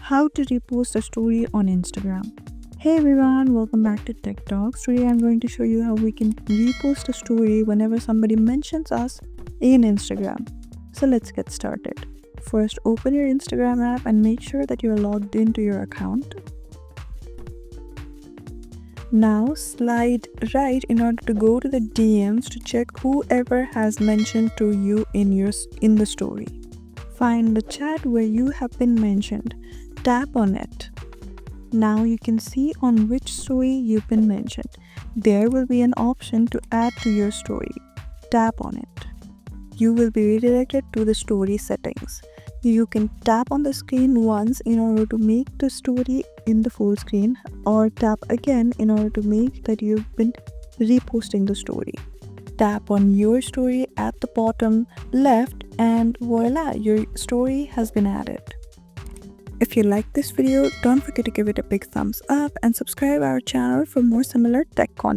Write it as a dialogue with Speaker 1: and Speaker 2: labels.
Speaker 1: how to repost a story on Instagram. Hey everyone, welcome back to Tech Talks. Today I'm going to show you how we can repost a story whenever somebody mentions us in Instagram. So let's get started. First, open your Instagram app and make sure that you're logged into your account. Now slide right in order to go to the DMs to check whoever has mentioned to you in the story. Find the chat where you have been mentioned. Tap on it. Now you can see on which story you've been mentioned. There will be an option to add to your story. Tap on it. You will be redirected to the story settings. You can tap on the screen once in order to make the story in the full screen, or tap again in order to make that you've been reposting the story. Tap on your story at the bottom left and voila, your story has been added. If you like this video, don't forget to give it a big thumbs up and subscribe our channel for more similar tech content.